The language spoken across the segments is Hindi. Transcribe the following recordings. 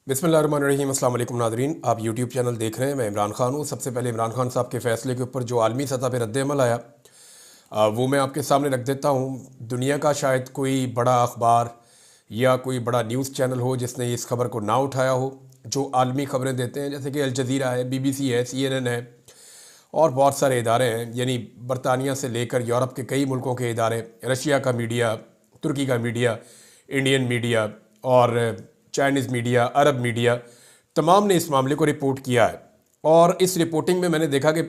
बिस्मिल्लाहिर्रहमानिर्रहीम। अस्सलाम वालेकुम नादरीन, आप यूट्यूब चैनल देख रहे हैं। मैं इमरान खान हूँ। सबसे पहले इमरान खान साहब के फ़ैसले के ऊपर जो आलमी सतह पर रद्द-ए-अमल आया वो मैं आपके सामने रख देता हूँ। दुनिया का शायद कोई बड़ा अखबार या कोई बड़ा न्यूज़ चैनल हो जिसने इस खबर को ना उठाया हो, जो आलमी खबरें देते हैं, जैसे कि अल जज़ीरा है, BBC है, CNN है और बहुत सारे इदारे हैं। यानी बरतानिया से लेकर यूरोप के कई मुल्कों के इदारे, रशिया का मीडिया, तुर्की का मीडिया, इंडियन मीडिया और चाइनीज़ मीडिया, अरब मीडिया, तमाम ने इस मामले को रिपोर्ट किया है। और इस रिपोर्टिंग में मैंने देखा कि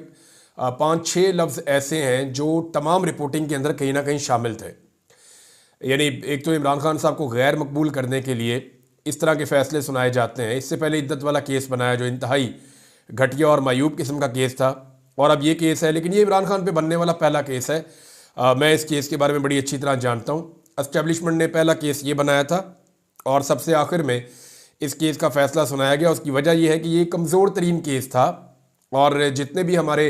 5-6 लफ्ज़ ऐसे हैं जो तमाम रिपोर्टिंग के अंदर कहीं ना कहीं शामिल थे। यानी एक तो इमरान खान साहब को गैर मकबूल करने के लिए इस तरह के फ़ैसले सुनाए जाते हैं। इससे पहले इद्दत वाला केस बनाया जो इंतहाई घटिया और मायूब किस्म का केस था, और अब ये केस है। लेकिन ये इमरान खान पे बनने वाला पहला केस है। मैं इस केस के बारे में बड़ी अच्छी तरह जानता हूँ। एस्टेब्लिशमेंट ने पहला केस ये बनाया था और सबसे आखिर में इस केस का फ़ैसला सुनाया गया। उसकी वजह यह है कि ये कमज़ोर तरीन केस था, और जितने भी हमारे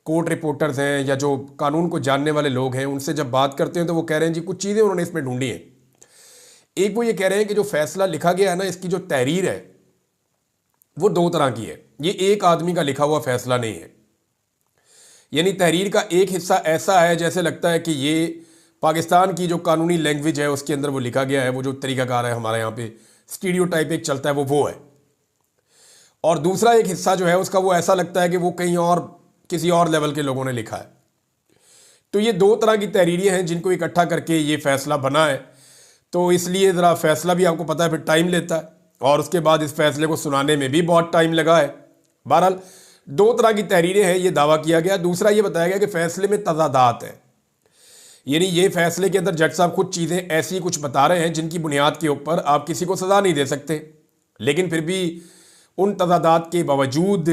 कोर्ट रिपोर्टर्स हैं या जो कानून को जानने वाले लोग हैं, उनसे जब बात करते हैं तो वो कह रहे हैं जी कुछ चीज़ें उन्होंने इसमें ढूंढी हैं। एक वो ये कह रहे हैं कि जो फ़ैसला लिखा गया है ना, इसकी जो तहरीर है वो दो तरह की है। ये एक आदमी का लिखा हुआ फ़ैसला नहीं है। यानी तहरीर का एक हिस्सा ऐसा है जैसे लगता है कि ये पाकिस्तान की जो कानूनी लैंग्वेज है उसके अंदर वो लिखा गया है, वो जो तरीकाकार है हमारे यहाँ पे स्टीरियोटाइप एक चलता है वो है। और दूसरा एक हिस्सा जो है उसका वो ऐसा लगता है कि वो कहीं और किसी और लेवल के लोगों ने लिखा है। तो ये दो तरह की तहरीरें हैं जिनको इकट्ठा करके ये फैसला बना है। तो इसलिए ज़रा फैसला भी आपको पता है फिर टाइम लेता है, और उसके बाद इस फैसले को सुनाने में भी बहुत टाइम लगा है। बहरहाल दो तरह की तहरीरें हैं, ये दावा किया गया। दूसरा ये बताया गया कि फैसले में तजादात है। यानी ये फैसले के अंदर जज साहब खुद चीज़ें ऐसी कुछ बता रहे हैं जिनकी बुनियाद के ऊपर आप किसी को सज़ा नहीं दे सकते, लेकिन फिर भी उन तजादात के बावजूद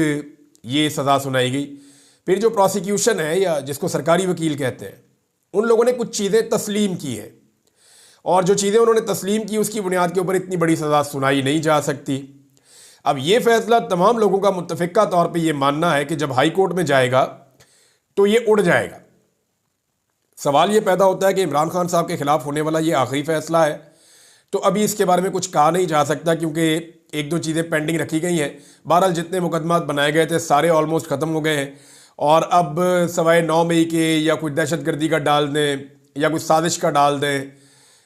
ये सज़ा सुनाई गई। फिर जो प्रोसिक्यूशन है या जिसको सरकारी वकील कहते हैं, उन लोगों ने कुछ चीज़ें तस्लीम की है, और जो चीज़ें उन्होंने तस्लीम की उसकी बुनियाद के ऊपर इतनी बड़ी सज़ा सुनाई नहीं जा सकती। अब ये फैसला तमाम लोगों का मुत्तफ़िका तौर पे ये मानना है कि जब हाई कोर्ट में जाएगा तो ये उड़ जाएगा। सवाल ये पैदा होता है कि इमरान खान साहब के खिलाफ होने वाला ये आखिरी फैसला है, तो अभी इसके बारे में कुछ कहा नहीं जा सकता क्योंकि एक दो चीज़ें पेंडिंग रखी गई हैं। बहरहाल जितने मुकदमात बनाए गए थे सारे ऑलमोस्ट ख़त्म हो गए हैं, और अब सवाए 9 मई के या कोई दहशतगर्दी का डाल दें या कोई साजिश का डाल दें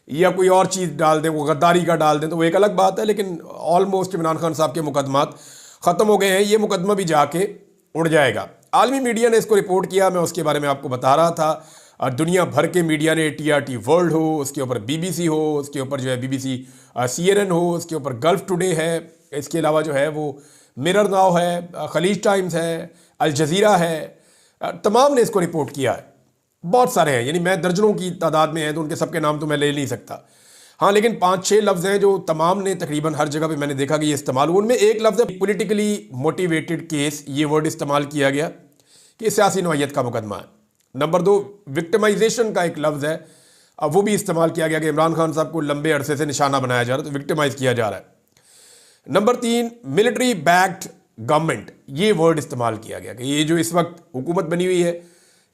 या कोई और चीज़ डाल दें, वो गद्दारी का डाल दें, तो वो एक अलग बात है। लेकिन ऑलमोस्ट इमरान खान साहब के मुकदमात ख़त्म हो गए हैं। ये मुकदमा भी जाके उड़ जाएगा। आलमी मीडिया ने इसको रिपोर्ट किया, मैं उसके बारे में आपको बता रहा था। और दुनिया भर के मीडिया ने, TRT वर्ल्ड हो, उसके ऊपर BBC हो, उसके ऊपर जो है BBC CNN हो, उसके ऊपर गल्फ टुडे है, इसके अलावा जो है वो मिरर नाउ है, खलीज टाइम्स है, अल जज़ीरा है, तमाम ने इसको रिपोर्ट किया है। बहुत सारे हैं, यानी मैं दर्जनों की तादाद में है, तो उनके सबके नाम तो मैं ले नहीं सकता। हाँ, लेकिन 5-6 लफ्ज़ हैं जो तमाम ने तकरीबन हर जगह पे मैंने देखा कि ये इस्तेमाल हुआ। उनमें एक लफ्ज़ है पॉलिटिकली मोटिवेटेड केस, ये वर्ड इस्तेमाल किया गया कि सियासी नौइयत का मुकदमा है। नंबर 2, विक्टिमाइजेशन का एक लफ्ज़ है, अब वो भी इस्तेमाल किया गया कि इमरान खान साहब को लंबे अरसे से निशाना बनाया जा रहा है, तो विक्टिमाइज किया जा रहा है। नंबर 3, मिलिट्री बैक्ड गवर्नमेंट, ये वर्ड इस्तेमाल किया गया कि ये जो इस वक्त हुकूमत बनी हुई है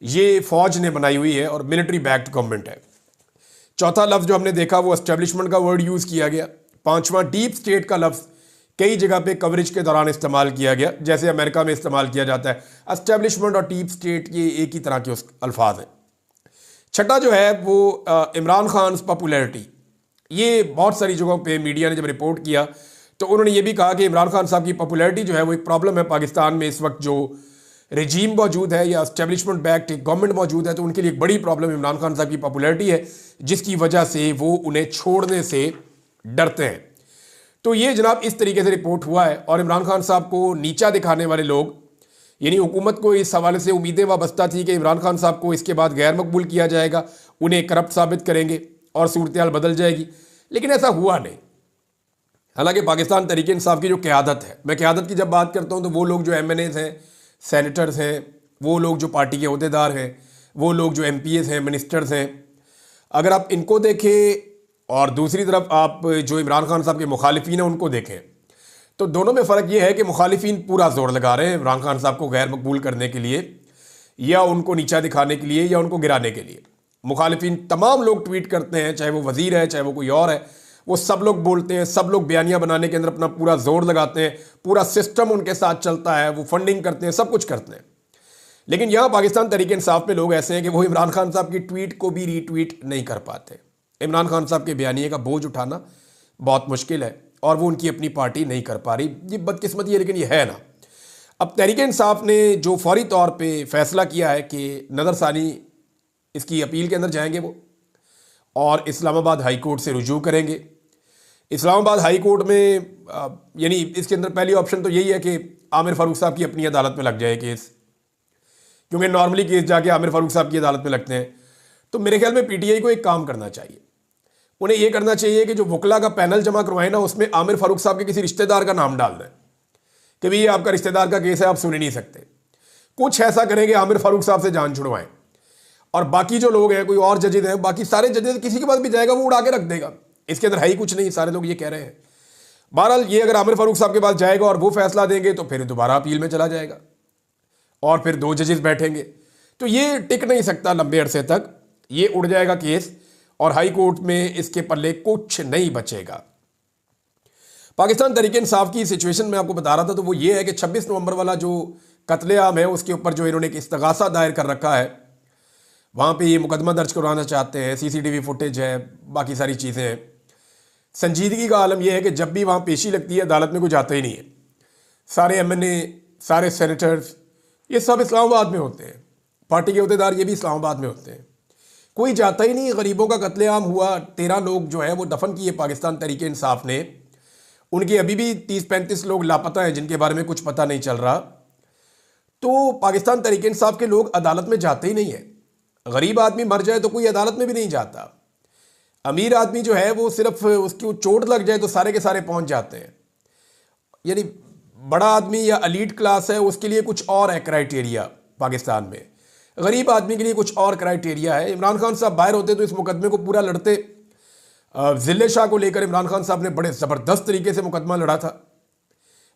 ये फौज ने बनाई हुई है और मिलिट्री बैक्ड गवर्नमेंट है। चौथा लफ्ज़ जो हमने देखा वो एस्टेब्लिशमेंट का वर्ड यूज़ किया गया। पांचवा, डीप स्टेट का लफ्ज़ कई जगह पे कवरेज के दौरान इस्तेमाल किया गया, जैसे अमेरिका में इस्तेमाल किया जाता है। एस्टेब्लिशमेंट और डीप स्टेट ये एक ही तरह के उस अल्फाज हैं। छठा जो है वो इमरान खान पॉपुलैरिटी, ये बहुत सारी जगहों पे मीडिया ने जब रिपोर्ट किया तो उन्होंने ये भी कहा कि इमरान खान साहब की पॉपुलैरिटी जो है वो एक प्रॉब्लम है पाकिस्तान में। इस वक्त जो रजीम मौजूद है या एस्टेब्लिशमेंट बैक्ड गवर्नमेंट मौजूद है, तो उनके लिए एक बड़ी प्रॉब्लम इमरान खान साहब की पॉपुलैरिटी है, जिसकी वजह से वो उन्हें छोड़ने से डरते हैं। तो ये जनाब इस तरीके से रिपोर्ट हुआ है, और इमरान खान साहब को नीचा दिखाने वाले लोग, यानी हुकूमत को इस हवाले से उम्मीदें वाबस्ता थी कि इमरान खान साहब को इसके बाद गैर मकबूल किया जाएगा, उन्हें करप्ट साबित करेंगे और सूरत हाल बदल जाएगी, लेकिन ऐसा हुआ नहीं। हालांकि पाकिस्तान तहरीक इंसाफ की जो क़यादत है, मैं क़यादत की जब बात करता हूँ तो वो लोग जो MNAs हैं, सेनेटर्स हैं, वो लोग जो पार्टी के अहदेदार हैं, वो लोग जो MPs हैं, मिनिस्टर्स हैं, अगर आप इनको देखें और दूसरी तरफ आप जो इमरान खान साहब के मुखालिफिन हैं उनको देखें, तो दोनों में फ़र्क ये है कि मुखालिफिन पूरा जोर लगा रहे हैं इमरान खान साहब को गैर मकबूल करने के लिए या उनको नीचा दिखाने के लिए या उनको गिराने के लिए। मुखालिफिन तमाम लोग ट्वीट करते हैं, चाहे वो वज़ीर है चाहे वो कोई और है, वो सब लोग बोलते हैं, सब लोग बयानियां बनाने के अंदर अपना पूरा जोर लगाते हैं, पूरा सिस्टम उनके साथ चलता है, वो फंडिंग करते हैं, सब कुछ करते हैं। लेकिन यहां पाकिस्तान तहरीक इंसाफ में लोग ऐसे हैं कि वो इमरान खान साहब की ट्वीट को भी रीट्वीट नहीं कर पाते। इमरान खान साहब के बयानिए का बोझ उठाना बहुत मुश्किल है और वो उनकी अपनी पार्टी नहीं कर पा रही। ये बदकिस्मती है, लेकिन ये है ना। अब तहरीक इंसाफ ने जो फौरी तौर पे फैसला किया है कि नज़रसानी इसकी अपील के अंदर जाएंगे वो, और इस्लामाबाद हाई कोर्ट से रुजू करेंगे। इस्लामाबाद हाई कोर्ट में यानी इसके अंदर पहली ऑप्शन तो यही है कि आमिर फारूक साहब की अपनी अदालत में लग जाए केस, क्योंकि नॉर्मली केस जाके आमिर फारूक साहब की अदालत में लगते हैं। तो मेरे ख्याल में पीटीआई को एक काम करना चाहिए, उन्हें यह करना चाहिए कि जो वकला का पैनल जमा करवाए ना, उसमें आमिर फारूक साहब के किसी रिश्तेदार का नाम डाल दें कि भाई ये आपका रिश्तेदार का केस है, आप सुन ही नहीं सकते। कुछ ऐसा करेंगे, आमिर फारूक साहब से जान छुड़वाएं, और बाकी जो लोग हैं, कोई और जजेज हैं, बाकी सारे जजेज किसी के पास भी जाएगा वो उड़ा के रख देगा। इसके अंदर है ही कुछ नहीं, सारे लोग ये कह रहे हैं। बहरहाल ये अगर आमिर फारूक साहब के पास जाएगा और वो फैसला देंगे तो फिर दोबारा अपील में चला जाएगा और फिर 2 जजेस बैठेंगे। तो ये टिक नहीं सकता लंबे अरसे तक, ये उड़ जाएगा केस और हाई कोर्ट में इसके पल्ले कुछ नहीं बचेगा। पाकिस्तान तहरीक इंसाफ की सिचुएशन में आपको बता रहा था, तो वो ये है कि 26 नवंबर वाला जो कत्लेआम है उसके ऊपर जो इन्होंने एक इस्तगासा दायर कर रखा है, वहाँ पे ये मुकदमा दर्ज करवाना चाहते हैं। सीसीटीवी फुटेज है, बाकी सारी चीज़ें हैं। संजीदगी का आलम यह है कि जब भी वहाँ पेशी लगती है अदालत में कोई जाता ही नहीं है। सारे एमएनए, सारे सेनेटर्स, ये सब इस्लामाबाद में होते हैं। पार्टी के अहदेदार ये भी इस्लामाबाद में होते हैं, कोई जाता ही नहीं। गरीबों का कत्लेआम हुआ, 13 लोग जो है वो दफन किए पाकिस्तान तहरीक इंसाफ ने। उनके अभी भी 30-35 लोग लापता हैं जिनके बारे में कुछ पता नहीं चल रहा। तो पाकिस्तान तहरीक इंसाफ के लोग अदालत में जाते ही नहीं है। गरीब आदमी मर जाए तो कोई अदालत में भी नहीं जाता। अमीर आदमी जो है वो सिर्फ उसकी चोट लग जाए तो सारे के सारे पहुंच जाते हैं। यानी बड़ा आदमी या एलीट क्लास है, उसके लिए कुछ और है क्राइटेरिया पाकिस्तान में, गरीब आदमी के लिए कुछ और क्राइटेरिया है। इमरान खान साहब बाहर होते तो इस मुकदमे को पूरा लड़ते। जिले शाह को लेकर इमरान खान साहब ने बड़े ज़बरदस्त तरीके से मुकदमा लड़ा था,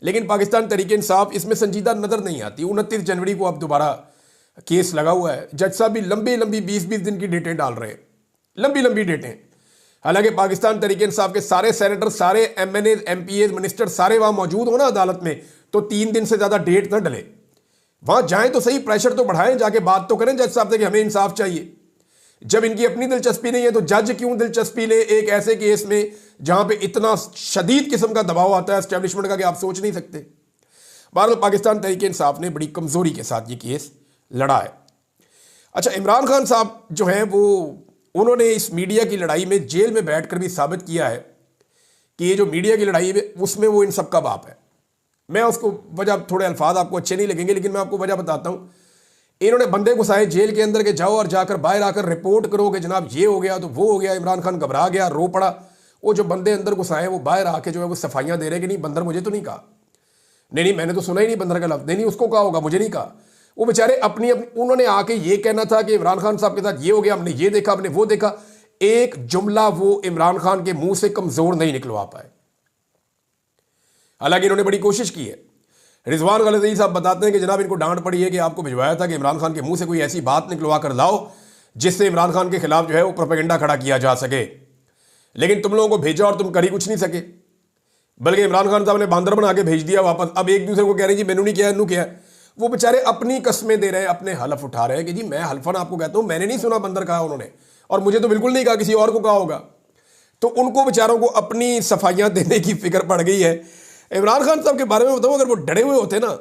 लेकिन पाकिस्तान तहरीक इंसाफ इसमें संजीदा नज़र नहीं आती। 29 जनवरी को अब दोबारा केस लगा हुआ है। जज साहब भी लंबी लंबी 20-20 दिन की डेटें डाल रहे हैं, लंबी लंबी डेटें। हालांकि पाकिस्तान तहरीक इंसाफ के सारे सेनेटर, सारे एमएनए, एमपीए, मिनिस्टर सारे वहां मौजूद हो ना अदालत में, तो 3 दिन से ज़्यादा डेट ना डले। वहां जाएं तो सही, प्रेशर तो बढ़ाएं, जाके बात तो करें जज साहब से कि हमें इंसाफ चाहिए। जब इनकी अपनी दिलचस्पी नहीं है तो जज क्यों दिलचस्पी ले एक ऐसे केस में जहां पे इतना शदीद किस्म का दबाव आता है एस्टेब्लिशमेंट का कि आप सोच नहीं सकते। बहरहाल पाकिस्तान तहरीक इंसाफ ने बड़ी कमजोरी के साथ ये केस लड़ा है। अच्छा, इमरान खान साहब जो हैं वो उन्होंने इस मीडिया की लड़ाई में जेल में बैठकर भी साबित किया है कि ये जो मीडिया की लड़ाई है उसमें वो इन सब का बाप है। मैं उसको वजह, थोड़े अल्फाज आपको अच्छे नहीं लगेंगे लेकिन मैं आपको वजह बताता हूँ। इन्होंने बंदे घुसाए जेल के अंदर के जाओ और जाकर बाहर आकर रिपोर्ट करो कि जनाब ये हो गया तो वो हो गया। इमरान खान घबरा गया, रो पड़ा। वो जो बंदे अंदर घुसाए वो बाहर आके जो है वो सफाइयाँ दे रहे कि नहीं बंदर मुझे तो नहीं कहा, नहीं मैंने तो सुना ही नहीं बंदर का लफ्ज़, नहीं उसको कहा होगा, मुझे नहीं कहा। वो बेचारे अपनी उन्होंने आके ये कहना था कि इमरान खान साहब के साथ ये हो गया, हमने ये देखा, हमने वो देखा। एक जुमला वो इमरान खान के मुंह से कमजोर नहीं निकलवा पाए। हालांकि इन्होंने बड़ी कोशिश की है। रिजवान गलज़ई साहब बताते हैं कि जनाब इनको डांट पड़ी है कि आपको भिजवाया था कि इमरान खान के मुंह से कोई ऐसी बात निकलवा कर लाओ जिससे इमरान खान के खिलाफ जो है वो प्रोपेगेंडा खड़ा किया जा सके, लेकिन तुम लोगों को भेजा और तुम कर ही कुछ नहीं सके। बल्कि इमरान खान साहब ने बांदर बना के भेज दिया वापस। अब एक दूसरे को कह रहे हैं जी मैंने नहीं किया, इन्हों किया। वो बेचारे अपनी कस्में दे रहे हैं, अपने हलफ उठा रहे हैं कि जी मैं हल्फन आपको कहता हूं मैंने नहीं सुना बंदर कहा उन्होंने, और मुझे तो बिल्कुल नहीं कहा, किसी और को कहा होगा। तो उनको बेचारों को अपनी सफाइयां देने की फिक्र पड़ गई है। इमरान खान साहब के बारे में बताऊं, अगर वो डरे हुए होते ना,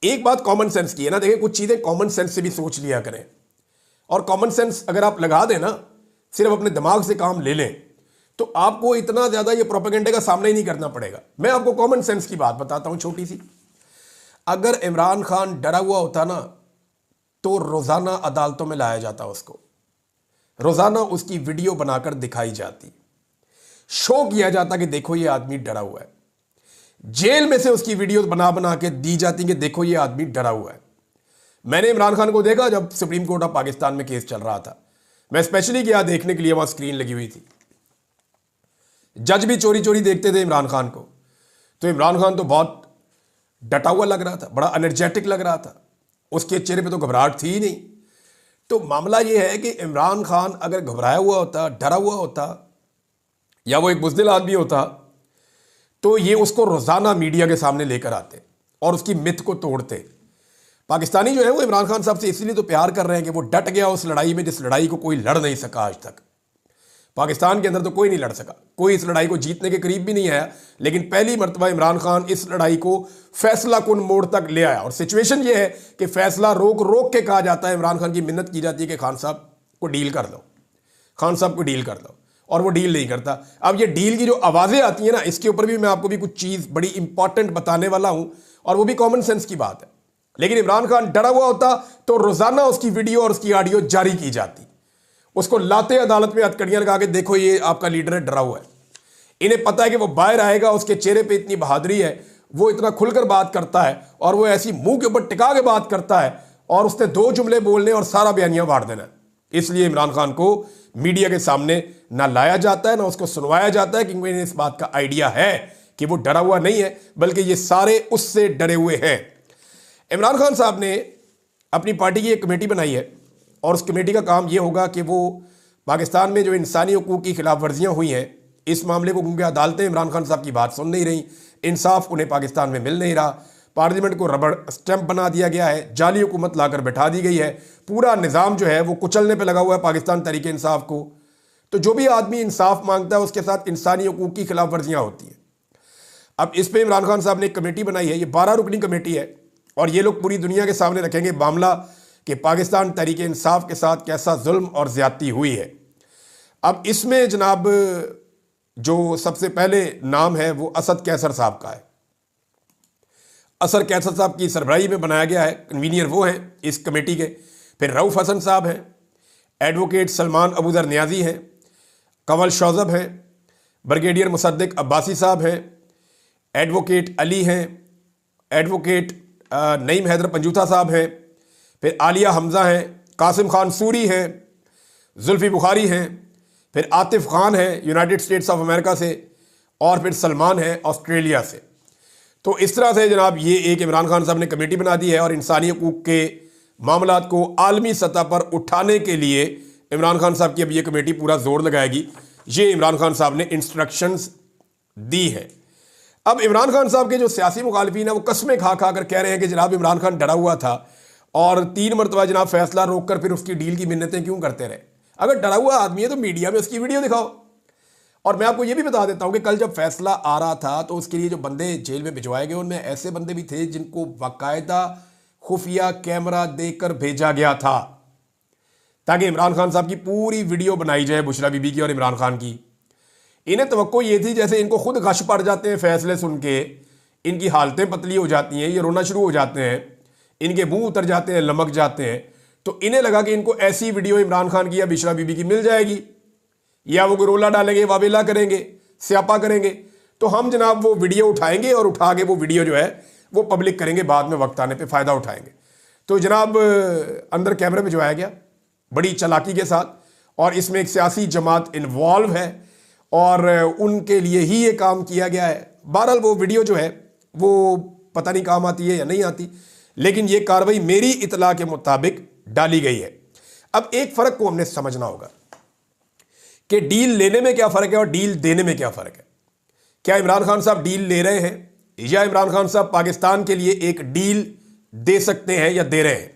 एक बात कॉमन सेंस की है ना, देखिए कुछ चीजें कॉमन सेंस से भी सोच लिया करें। और कॉमन सेंस अगर आप लगा दें ना, सिर्फ अपने दिमाग से काम ले लें, तो आपको इतना ज्यादा ये प्रोपेगेंडे का सामना ही नहीं करना पड़ेगा। मैं आपको कॉमन सेंस की बात बताता हूं छोटी सी। अगर इमरान खान डरा हुआ होता ना, तो रोजाना अदालतों में लाया जाता, उसको रोजाना उसकी वीडियो बनाकर दिखाई जाती, शो किया जाता कि देखो ये आदमी डरा हुआ है। जेल में से उसकी वीडियो बना बना के दी जाती कि देखो ये आदमी डरा हुआ है। मैंने इमरान खान को देखा जब सुप्रीम कोर्ट ऑफ पाकिस्तान में केस चल रहा था। मैं स्पेशली गया देखने के लिए, वहां स्क्रीन लगी हुई थी। जज भी चोरी चोरी देखते थे इमरान खान को। तो इमरान खान तो बहुत डटा हुआ लग रहा था, बड़ा एनर्जेटिक लग रहा था, उसके चेहरे पे तो घबराहट थी ही नहीं। तो मामला यह है कि इमरान खान अगर घबराया हुआ होता, डरा हुआ होता, या वो एक बुज़दिल आदमी होता तो ये उसको रोज़ाना मीडिया के सामने लेकर आते और उसकी मिथ को तोड़ते। पाकिस्तानी जो है वो इमरान खान साहब से इसलिए तो प्यार कर रहे हैं कि वो डट गया उस लड़ाई में जिस लड़ाई को कोई लड़ नहीं सका आज तक। पाकिस्तान के अंदर तो कोई नहीं लड़ सका, कोई इस लड़ाई को जीतने के करीब भी नहीं आया, लेकिन पहली मर्तबा इमरान खान इस लड़ाई को फैसला कुन मोड़ तक ले आया। और सिचुएशन ये है कि फैसला रोक रोक के कहा जाता है, इमरान खान की मिन्नत की जाती है कि खान साहब को डील कर लो, खान साहब को डील कर लो, और वो डील नहीं करता। अब ये डील की जो आवाज़ें आती हैं ना, इसके ऊपर भी मैं आपको भी कुछ चीज़ बड़ी इंपॉर्टेंट बताने वाला हूँ, और वो भी कॉमन सेंस की बात है। लेकिन इमरान खान डरा हुआ होता तो रोज़ाना उसकी वीडियो और उसकी ऑडियो जारी की जाती, उसको लाते अदालत में हथकड़ियां लगा के, देखो ये आपका लीडर है, डरा हुआ है। इन्हें पता है कि वो बाहर आएगा, उसके चेहरे पे इतनी बहादुरी है, वो इतना खुलकर बात करता है और वो ऐसी मुंह के ऊपर टिका के बात करता है, और उसने 2 जुमले बोलने और सारा बयानिया फाड़ देना। इसलिए इमरान खान को मीडिया के सामने ना लाया जाता है, ना उसको सुनवाया जाता है, क्योंकि इन्हें इस बात का आइडिया है कि वो डरा हुआ नहीं है, बल्कि ये सारे उससे डरे हुए हैं। इमरान खान साहब ने अपनी पार्टी की एक कमेटी बनाई है, और उस कमेटी का काम ये होगा कि वो पाकिस्तान में जो इंसानी हकूक़ की खिलाफ वर्जियाँ हुई हैं, इस मामले को, क्योंकि अदालतें इमरान खान साहब की बात सुन नहीं रही, इंसाफ उन्हें पाकिस्तान में मिल नहीं रहा, पार्लियामेंट को रबड़ स्टैंप बना दिया गया है, जाली हुकूमत लाकर बैठा दी गई है, पूरा निज़ाम जो है वो कुचलने पे लगा हुआ है पाकिस्तान तरीके इंसाफ को। तो जो भी आदमी इंसाफ मांगता है उसके साथ इंसानी हकूक़ की खिलाफ वर्जियाँ होती हैं। अब इस पर इमरान खान साहब ने एक कमेटी बनाई है, ये 12 रुकनी कमेटी है, और ये लोग पूरी दुनिया के सामने रखेंगे मामला कि पाकिस्तान तरीके इंसाफ के साथ कैसा जुल्म और ज़्यादती हुई है। अब इसमें जनाब जो सबसे पहले नाम है वो असद कैसर साहब का है। असद कैसर साहब की सरबराही में बनाया गया है, कन्वीनियर वो हैं इस कमेटी के। फिर रऊफ़ हसन साहब हैं, एडवोकेट सलमान अबू ज़र नियाज़ी हैं, कंवल शौज़ब हैं, ब्रिगेडियर मुसद्दिक अब्बासी साहब हैं, एडवोकेट अली हैं, एडवोकेट नईम हैदर पंजूथा साहब हैं, फिर आलिया हमज़ा हैं, कासिम खान सूरी हैं, जुल्फ़ी बुखारी हैं, फिर आतिफ़ खान हैं यूनाइटेड स्टेट्स ऑफ अमेरिका से, और फिर सलमान हैं ऑस्ट्रेलिया से। तो इस तरह से जनाब ये एक इमरान खान साहब ने कमेटी बना दी है, और इंसानी हकूक़ के मामलात को आलमी सतह पर उठाने के लिए इमरान खान साहब की अब ये कमेटी पूरा जोर लगाएगी। ये इमरान खान साहब ने इंस्ट्रक्शंस दी है। अब इमरान खान साहब के जो सियासी मुखालिफिन है वो कस्में खा खा कर कह रहे हैं कि जनाब इमरान खान डरा हुआ था, और 3 मरतबा जनाब फैसला रोक कर फिर उसकी डील की मिन्नतें क्यों करते रहे। अगर डरा हुआ आदमी है तो मीडिया में उसकी वीडियो दिखाओ। और मैं आपको ये भी बता देता हूं कि कल जब फैसला आ रहा था तो उसके लिए जो बंदे जेल में भिजवाए गए, उनमें ऐसे बंदे भी थे जिनको बाकायदा खुफिया कैमरा देकर भेजा गया था, ताकि इमरान खान साहब की पूरी वीडियो बनाई जाए, बुशरा बीबी की और इमरान खान की। इन्हें तवक्को ये थी जैसे इनको खुद गश पड़ जाते हैं फैसले सुन के, इनकी हालतें पतली हो जाती हैं, ये रोना शुरू हो जाते हैं, इनके मुंह उतर जाते हैं, लमक जाते हैं, तो इन्हें लगा कि इनको ऐसी वीडियो इमरान खान की या बुशरा बीबी की मिल जाएगी, या वो रोला डालेंगे, वावेला करेंगे, स्यापा करेंगे, तो हम जनाब वो वीडियो उठाएंगे और उठा के वो वीडियो जो है वो पब्लिक करेंगे, बाद में वक्त आने पे फ़ायदा उठाएंगे। तो जनाब अंदर कैमरे में जो आया गया बड़ी चालाकी के साथ, और इसमें एक सियासी जमात इन्वॉल्व है और उनके लिए ही ये काम किया गया है। बहरहाल वो वीडियो जो है वो पता नहीं काम आती है या नहीं आती, लेकिन ये कार्रवाई मेरी इतला के मुताबिक डाली गई है। अब एक फ़र्क को हमने समझना होगा कि डील लेने में क्या फ़र्क है और डील देने में क्या फ़र्क है। क्या इमरान खान साहब डील ले रहे हैं, या इमरान खान साहब पाकिस्तान के लिए एक डील दे सकते हैं या दे रहे हैं।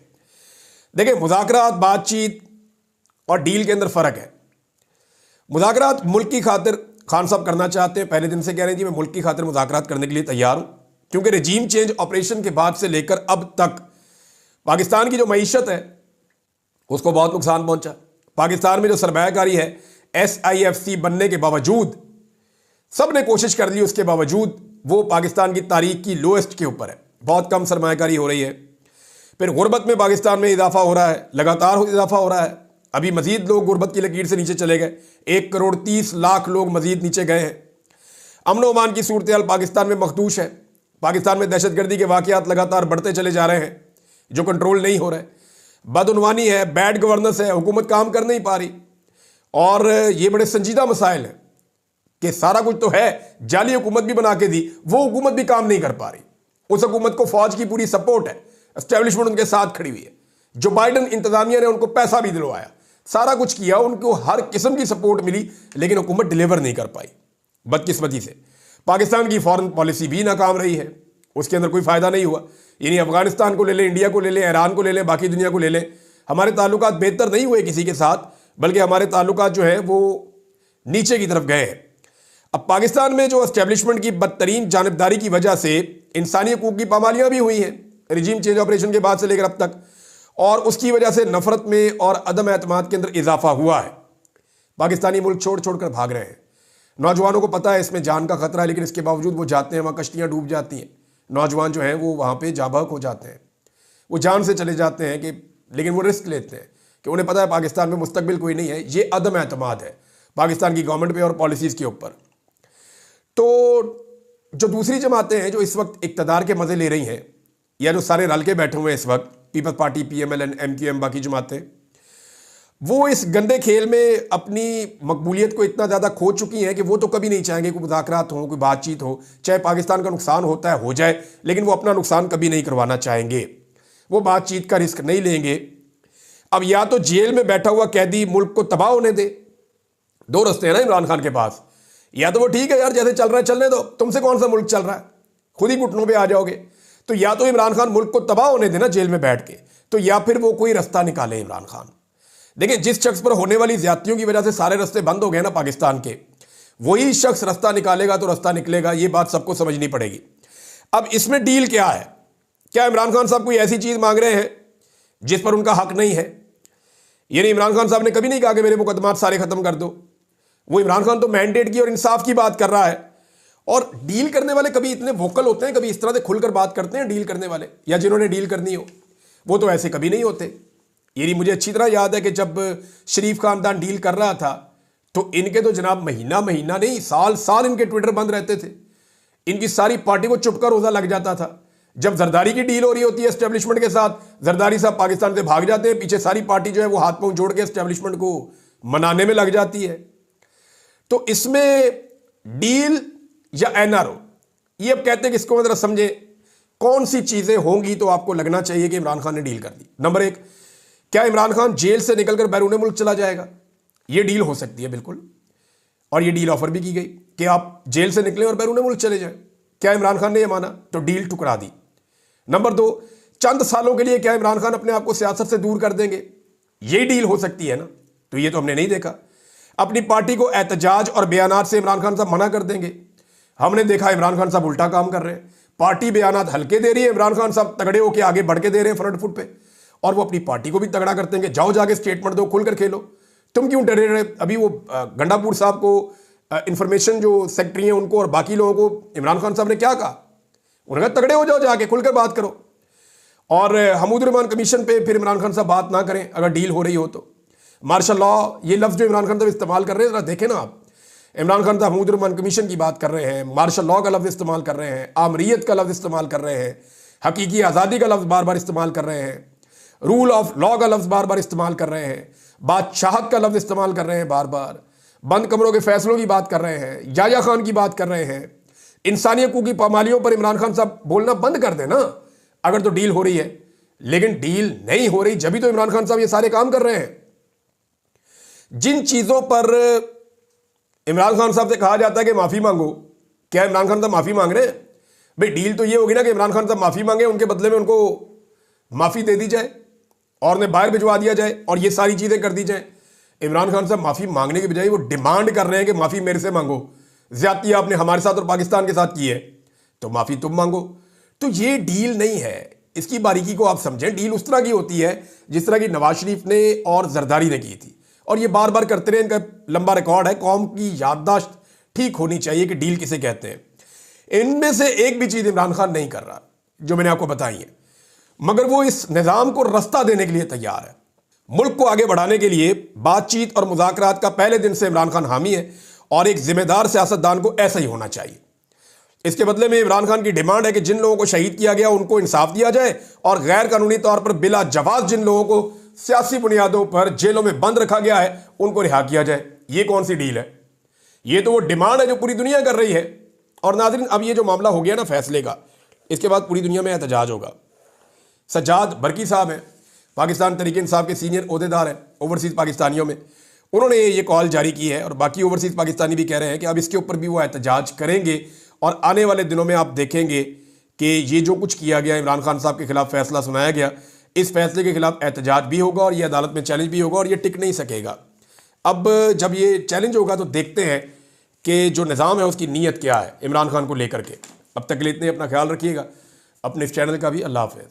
देखिए, मुज़ाकरात, बातचीत और डील के अंदर फ़र्क है। मुज़ाकरात मुल्क की खातिर खान साहब करना चाहते हैं, पहले दिन से कह रहे हैं कि मैं मुल्क की खातिर मुज़ाकरात करने के लिए तैयार हूं, क्योंकि रजीम चेंज ऑपरेशन के बाद से लेकर अब तक पाकिस्तान की जो मईशत है उसको बहुत नुकसान पहुंचा। पाकिस्तान में जो सरमायाकारी है, SIFC बनने के बावजूद, सब ने कोशिश कर ली, उसके बावजूद वो पाकिस्तान की तारीख की लोएस्ट के ऊपर है, बहुत कम सरमायाकारी हो रही है। फिर गुर्बत में पाकिस्तान में इजाफा हो रहा है, लगातार इजाफा हो रहा है। अभी मजीद लोग गुर्बत की लकीर से नीचे चले गए, 1,30,00,000 लोग मजीद नीचे गए हैं। अमन ओमान की सूरत हाल पाकिस्तान में मखदूश है। पाकिस्तान में दहशतगर्दी के वाक़यात लगातार बढ़ते चले जा रहे हैं, जो कंट्रोल नहीं हो रहे। बदउनवानी है, बैड गवर्नेंस है, हुकूमत काम कर नहीं पा रही, और ये बड़े संजीदा मसाइल हैं कि सारा कुछ तो है, जाली हुकूमत भी बना के दी, वो हुकूमत भी काम नहीं कर पा रही। उस हुकूमत को फौज की पूरी सपोर्ट है, एस्टेब्लिशमेंट उनके साथ खड़ी हुई है। जो बाइडन इंतजामिया ने उनको पैसा भी दिलवाया, सारा कुछ किया, उनको हर किस्म की सपोर्ट मिली, लेकिन हुकूमत डिलीवर नहीं कर पाई। बदकिस्मती से पाकिस्तान की फॉरेन पॉलिसी भी नाकाम रही है, उसके अंदर कोई फ़ायदा नहीं हुआ। यानी अफगानिस्तान को ले लें, इंडिया को ले लें, ईरान को ले लें, बाकी दुनिया को ले लें, हमारे ताल्लुकात बेहतर नहीं हुए किसी के साथ, बल्कि हमारे ताल्लुकात जो है वो नीचे की तरफ गए हैं। अब पाकिस्तान में जो एस्टेब्लिशमेंट की बदतरीन जानिबदारी की वजह से इंसानी हकूक़ की पामालियाँ भी हुई हैं रिजीम चेंज ऑपरेशन के बाद से लेकर अब तक, और उसकी वजह से नफरत में और अदम एतमाद के अंदर इजाफा हुआ है। पाकिस्तानी मुल्क छोड़ छोड़ कर भाग रहे हैं। नौजवानों को पता है इसमें जान का खतरा है, लेकिन इसके बावजूद वो जाते हैं, वहाँ कश्तियाँ डूब जाती हैं, नौजवान जो हैं वो वहाँ पे जाबहक हो जाते हैं, वो जान से चले जाते हैं कि, लेकिन वो रिस्क लेते हैं कि उन्हें पता है पाकिस्तान में मुस्तकबिल कोई नहीं है। ये अदम एतमाद है पाकिस्तान की गवर्नमेंट पे और पॉलिसीज़ के ऊपर। तो जो दूसरी जमातें हैं जो इस वक्त इक़्तिदार के मज़े ले रही हैं, या जो सारे रल के बैठे हुए हैं इस वक्त, पीपल्स पार्टी, PMLN, MQM, बाकी जमातें, वो इस गंदे खेल में अपनी मकबूलियत को इतना ज़्यादा खो चुकी हैं कि वो तो कभी नहीं चाहेंगे कोई मुज़ाकरात हो, कोई बातचीत हो, चाहे पाकिस्तान का नुकसान होता है हो जाए, लेकिन वो अपना नुकसान कभी नहीं करवाना चाहेंगे, वो बातचीत का रिस्क नहीं लेंगे। अब या तो जेल में बैठा हुआ कैदी मुल्क को तबाह होने दे, दो रास्ते हैं ना इमरान खान के पास, या तो वो ठीक है यार जैसे चल रहा है चलने दो, तुमसे कौन सा मुल्क चल रहा है, खुद ही घुटनों पे आ जाओगे, तो या तो इमरान खान मुल्क को तबाह होने देना जेल में बैठ के, तो या फिर वो कोई रास्ता निकाले इमरान खान। देखिए, जिस शख्स पर होने वाली ज्यादतियों की वजह से सारे रास्ते बंद हो गए ना पाकिस्तान के, वही शख्स रास्ता निकालेगा तो रास्ता निकलेगा, ये बात सबको समझनी पड़ेगी। अब इसमें डील क्या है? क्या इमरान खान साहब कोई ऐसी चीज मांग रहे हैं जिस पर उनका हक नहीं है? यानी इमरान खान साहब ने कभी नहीं कहा कि मेरे मुकदमात सारे खत्म कर दो। वो इमरान खान तो मैंडेट की और इंसाफ की बात कर रहा है, और डील करने वाले कभी इतने वोकल होते हैं, कभी इस तरह से खुलकर बात करते हैं डील करने वाले, या जिन्होंने डील करनी हो, वो तो ऐसे कभी नहीं होते। यानी मुझे अच्छी तरह याद है कि जब शरीफ खानदान डील कर रहा था तो इनके तो जनाब महीना महीना नहीं, साल साल इनके ट्विटर बंद रहते थे, इनकी सारी पार्टी को चुप का रोजा लग जाता था। जब जरदारी की डील हो रही होती है एस्टेब्लिशमेंट के साथ, जरदारी साहब पाकिस्तान से भाग जाते हैं, पीछे सारी पार्टी जो है वो हाथ पांव जोड़ के एस्टेब्लिशमेंट को मनाने में लग जाती है। तो इसमें डील या NRO, ये अब कहते हैं कि इसको जरा समझे कौन सी चीजें होंगी तो आपको लगना चाहिए कि इमरान खान ने डील कर दी। नंबर एक, क्या इमरान खान जेल से निकलकर बैरून मुल्क चला जाएगा? यह डील हो सकती है बिल्कुल, और यह डील ऑफर भी की गई कि आप जेल से निकलें और बैरून मुल्क चले जाएं। क्या इमरान खान ने यह माना? तो डील टुकरा दी। नंबर दो, चंद सालों के लिए क्या इमरान खान अपने आप को सियासत से दूर कर देंगे? यही डील हो सकती है ना, तो ये तो हमने नहीं देखा। अपनी पार्टी को एहतजाज और बयानात से इमरान खान साहब मना कर देंगे। हमने देखा इमरान खान साहब उल्टा काम कर रहे हैं, पार्टी बयानात हल्के दे रही है, इमरान खान साहब तगड़े होकर आगे बढ़ के दे रहे हैं फ्रंट फुट पे, और वो अपनी पार्टी को भी तगड़ा करते हैं कि जाओ जाके स्टेटमेंट दो, खुलकर खेलो, तुम क्यों डरे रहे? अभी वो गंडापुर साहब को इंफॉर्मेशन जो सेक्रेटरी हैं उनको और बाकी लोगों को इमरान खान साहब ने क्या कहा? उन्होंने कहा तगड़े हो जाओ, जाके खुलकर बात करो। और हमीद रहमान कमीशन पे फिर इमरान खान साहब बात ना करें अगर डील हो रही हो तो। मार्शल लॉ, ये लफ्ज़ जो इमरान खान साहब इस्तेमाल कर रहे हैं, जरा देखें ना आप, इमरान खान साहब हमीद रहमान कमीशन की बात कर रहे हैं, मार्शल लॉ का लफ्ज़ इस्तेमाल कर रहे हैं, आमरीयत का लफ्ज़ इस्तेमाल कर रहे हैं, हकीकी आज़ादी का लफ्ज़ बार बार इस्तेमाल कर रहे हैं, रूल ऑफ लॉ का लफ्ज़ बार बार इस्तेमाल कर रहे हैं, बादशाहत का लफ्ज़ इस्तेमाल कर रहे हैं बार बार, बंद कमरों के फैसलों की बात कर रहे हैं, याया खान की बात कर रहे हैं। इंसानी हकूक़ की पामालियों पर इमरान खान साहब बोलना बंद कर देना अगर तो डील हो रही है, लेकिन डील नहीं हो रही, जब भी तो इमरान खान साहब ये सारे काम कर रहे हैं। जिन चीज़ों पर इमरान खान साहब से कहा जाता है कि माफ़ी मांगो, क्या इमरान खान साहब माफ़ी मांग रहे हैं? भाई डील तो ये होगी ना कि इमरान खान साहब माफ़ी मांगे, उनके बदले में उनको माफ़ी दे दी जाए और उन्हें बाहर भिजवा दिया जाए और ये सारी चीज़ें कर दी जाए। इमरान खान साहब माफ़ी मांगने के बजाय वो डिमांड कर रहे हैं कि माफ़ी मेरे से मांगो, ज्यादती आपने हमारे साथ और पाकिस्तान के साथ की है तो माफ़ी तुम मांगो। तो ये डील नहीं है, इसकी बारीकी को आप समझें। डील उस तरह की होती है जिस तरह की नवाज शरीफ ने और जरदारी ने की थी, और ये बार बार करते रहे, इनका लंबा रिकॉर्ड है। कौम की याददाश्त ठीक होनी चाहिए कि डील किसे कहते हैं। इनमें से एक भी चीज़ इमरान खान नहीं कर रहा जो मैंने आपको बताई है, मगर वो इस निज़ाम को रास्ता देने के लिए तैयार है। मुल्क को आगे बढ़ाने के लिए बातचीत और मुज़ाकरात का पहले दिन से इमरान खान हामी है, और एक जिम्मेदार सियासतदान को ऐसा ही होना चाहिए। इसके बदले में इमरान खान की डिमांड है कि जिन लोगों को शहीद किया गया उनको इंसाफ दिया जाए, और गैर कानूनी तौर पर बिला जवाब जिन लोगों को सियासी बुनियादों पर जेलों में बंद रखा गया है उनको रिहा किया जाए। ये कौन सी डील है? ये तो वो डिमांड है जो पूरी दुनिया कर रही है। और नाज़रीन, अब ये जो मामला हो गया ना फैसले का, इसके बाद पूरी दुनिया में एहतजाज होगा। सज्जाद बरकी साहब हैं, पाकिस्तान तहरीक इंसाफ के सीनियर ओहदेदार हैं ओवरसीज़ पाकिस्तानियों में, उन्होंने ये कॉल जारी की है और बाकी ओवरसीज़ पाकिस्तानी भी कह रहे हैं कि अब इसके ऊपर भी वो एहतजाज करेंगे और आने वाले दिनों में आप देखेंगे कि ये जो कुछ किया गया, इमरान खान साहब के खिलाफ फैसला सुनाया गया, इस फैसले के खिलाफ एहतजाज भी होगा और ये अदालत में चैलेंज भी होगा और ये टिक नहीं सकेगा। अब जब ये चैलेंज होगा तो देखते हैं कि जो निज़ाम है उसकी नीयत क्या है इमरान खान को लेकर के। अब तक के लिए इतने, अपना ख्याल रखिएगा, अपने इस चैनल का भी। अल्लाह हाफ़िज़।